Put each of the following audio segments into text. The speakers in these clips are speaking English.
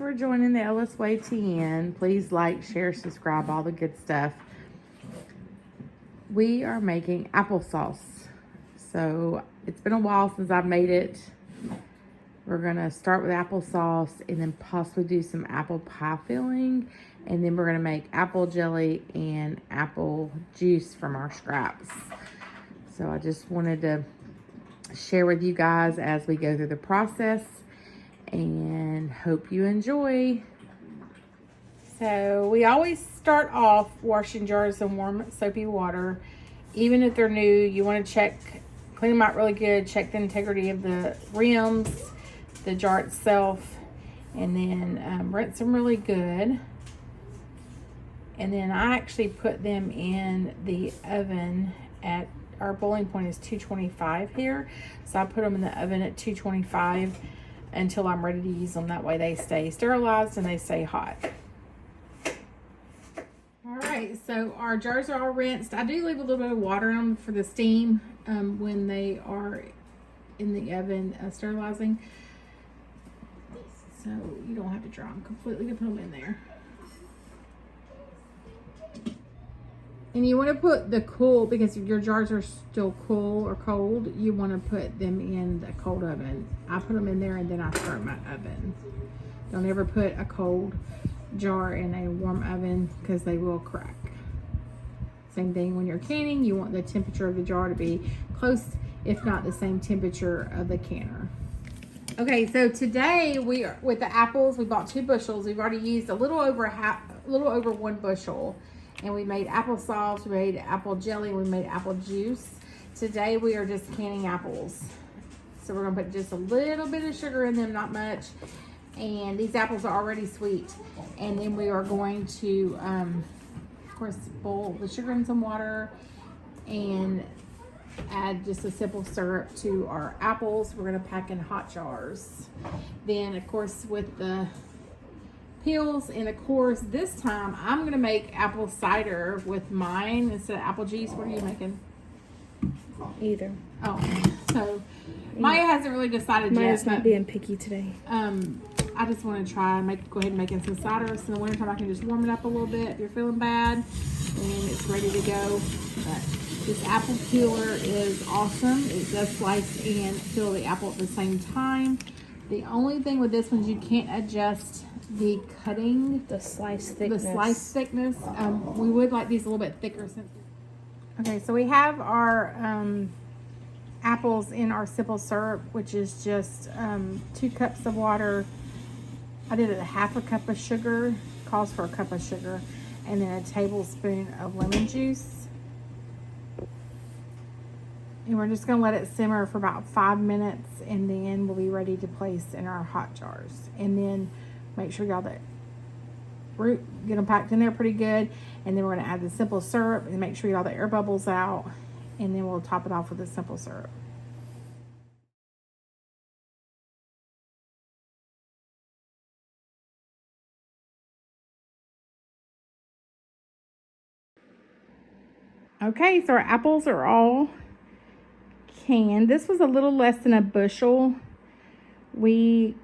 for joining the Ellis Way TN. Please like, share, subscribe, all the good stuff. We are making applesauce. So it's been a while since I've made it. We're gonna start with applesauce and then possibly do some apple pie filling. And then we're gonna make apple jelly and apple juice from our scraps. So I just wanted to share with you guys as we go through the process and hope you enjoy. So we always start off washing jars in warm soapy water. Even if they're new, you want to clean them out really good, check the integrity of the rims, the jar itself, and then rinse them really good. And then I actually put them in the oven at, our boiling point is 225 here. So I put them in the oven at 225 until I'm ready to use them. That way they stay sterilized and they stay hot. All right, so our jars are all rinsed. I do leave a little bit of water in them for the steam when they are in the oven sterilizing. So you don't have to dry them completely to put them in there. And you want to put the cool, because if your jars are still cool or cold, you want to put them in the cold oven. I put them in there and then I start my oven. Don't ever put a cold jar in a warm oven because they will crack. Same thing when you're canning, you want the temperature of the jar to be close, if not the same temperature of the canner. Okay, so today we are with the apples. We bought 2 bushels. We've already used a little over 1 bushel. And we made applesauce, we made apple jelly, we made apple juice. Today we are just canning apples. So we're gonna put just a little bit of sugar in them, not much. And these apples are already sweet. And then we are going to, of course, boil the sugar in some water and add just a simple syrup to our apples. We're gonna pack in hot jars. Then, of course, with the peels, and of course this time I'm gonna make apple cider with mine instead of apple juice. What are you making? Either. Oh, so Maya hasn't really decided yet. Maya's not being picky today. I just want to try and go ahead and make some cider. So in the wintertime I can just warm it up a little bit if you're feeling bad, and it's ready to go. But this apple peeler is awesome. It does slice and peel the apple at the same time. The only thing with this one is you can't adjust the cutting, the slice thickness. We would like these a little bit thicker. Okay, so we have our apples in our simple syrup, which is just 2 cups of water. I did a 1/2 cup of sugar, calls for a cup of sugar, and then a tablespoon of lemon juice. And we're just gonna let it simmer for about 5 minutes, and then we'll be ready to place in our hot jars. And then make sure y'all get them packed in there pretty good. And then we're gonna add the simple syrup and make sure y'all the air bubbles out. And then we'll top it off with the simple syrup. Okay, so our apples are all canned. This was a little less than a bushel. We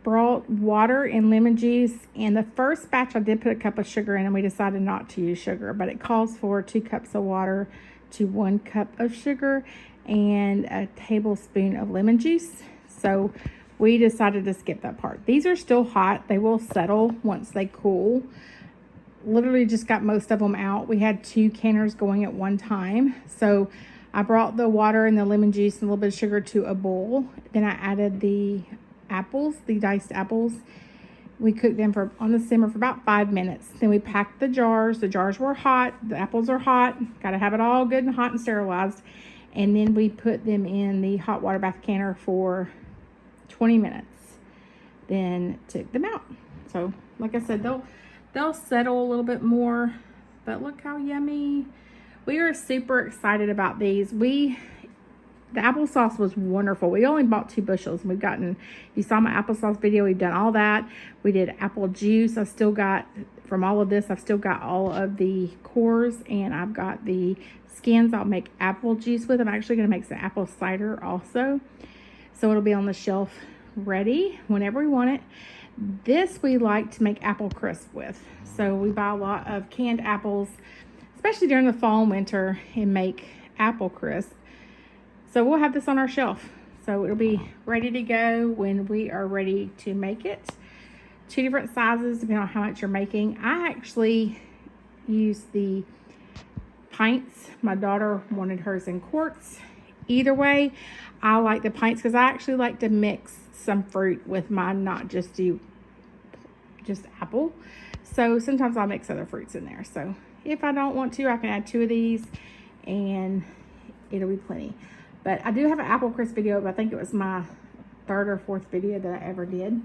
brought water and lemon juice, and the first batch I did put a cup of sugar in, and we decided not to use sugar, but it calls for 2 cups of water to 1 cup of sugar and a tablespoon of lemon juice. So we decided to skip that part. These are still hot. They will settle once they cool. Literally just got most of them out. We had 2 canners going at one time. So I brought the water and the lemon juice and a little bit of sugar to a bowl. Then I added the apples, the diced apples. We cooked them on the simmer for about 5 minutes. Then we packed the jars. The jars were hot. The apples are hot. Got to have it all good and hot and sterilized. And then we put them in the hot water bath canner for 20 minutes. Then took them out. So, like I said, they'll settle a little bit more. But look how yummy. We are super excited about these. The applesauce was wonderful. We only bought 2 bushels. We've gotten, you saw my applesauce video, we've done all that. We did apple juice. I've still got, from all of this, I've still got all of the cores, and I've got the skins I'll make apple juice with. I'm actually going to make some apple cider also. So it'll be on the shelf ready whenever we want it. This we like to make apple crisp with. So we buy a lot of canned apples, especially during the fall and winter, and make apple crisp. So we'll have this on our shelf. So it'll be ready to go when we are ready to make it. 2 different sizes depending on how much you're making. I actually use the pints. My daughter wanted hers in quarts. Either way, I like the pints because I actually like to mix some fruit with mine, not just do just apple. So sometimes I'll mix other fruits in there. So if I don't want to, I can add 2 of these and it'll be plenty. But I do have an apple crisp video, but I think it was my 3rd or 4th video that I ever did.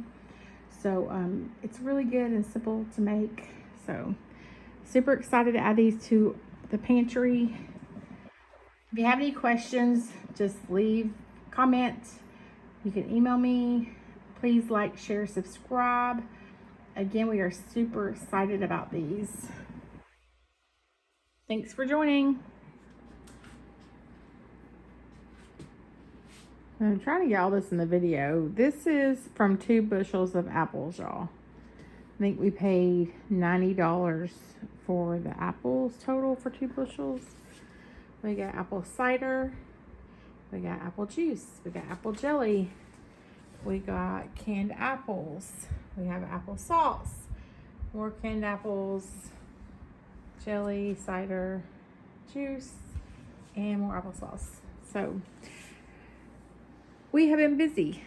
So it's really good and simple to make. So super excited to add these to the pantry. If you have any questions, just leave a comment. You can email me. Please like, share, subscribe. Again, we are super excited about these. Thanks for joining. I'm trying to get all this in the video. This is from 2 bushels of apples, y'all. I think we paid $90 for the apples total for 2 bushels. We got apple cider. We got apple juice. We got apple jelly. We got canned apples. We have apple sauce. More canned apples, jelly, cider, juice, and more applesauce. So we have been busy.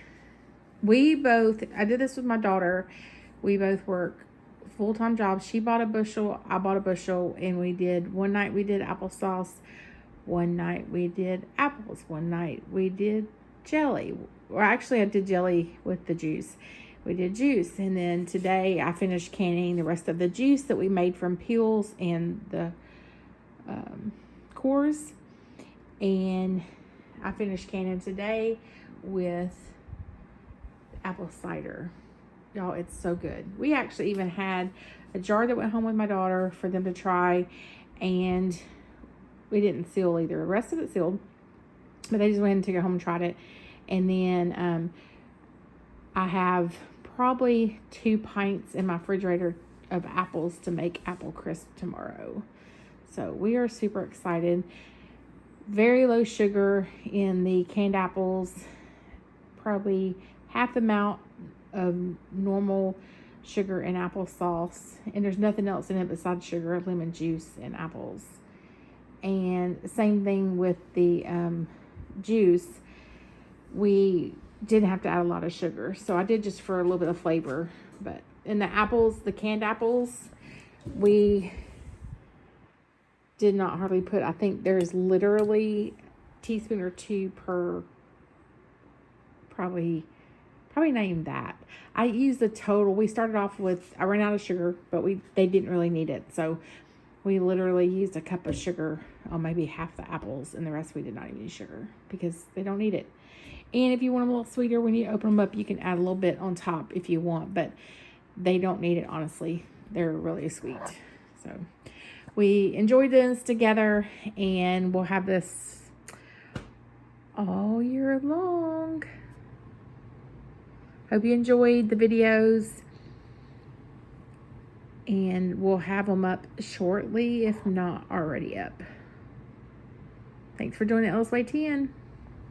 I did this with my daughter. We both work full-time jobs. She bought a bushel, I bought a bushel, and one night we did applesauce. One night we did apples. One night we did jelly. Or actually I did jelly with the juice. We did juice. And then today I finished canning the rest of the juice that we made from peels and the cores. And I finished canning today with apple cider. Y'all, it's so good. We actually even had a jar that went home with my daughter for them to try, and we didn't seal either. The rest of it sealed, but they just went and took it home and tried it. And then I have probably 2 pints in my refrigerator of apples to make apple crisp tomorrow. So we are super excited. Very low sugar in the canned apples, probably half the amount of normal sugar and applesauce, and there's nothing else in it besides sugar, lemon juice, and apples. And same thing with the juice. We didn't have to add a lot of sugar, so I did just for a little bit of flavor. But in the apples, the canned apples, we did not hardly put, I think there's literally a teaspoon or 2 per, probably not even that. I used the total. We started off with, I ran out of sugar, but they didn't really need it. So we literally used a cup of sugar on maybe half the apples, and the rest we did not even use sugar because they don't need it. And if you want them a little sweeter, when you open them up, you can add a little bit on top if you want, but they don't need it, honestly. They're really sweet. So we enjoyed this together, and we'll have this all year long. Hope you enjoyed the videos, and we'll have them up shortly, if not already up. Thanks for joining LS Way 10.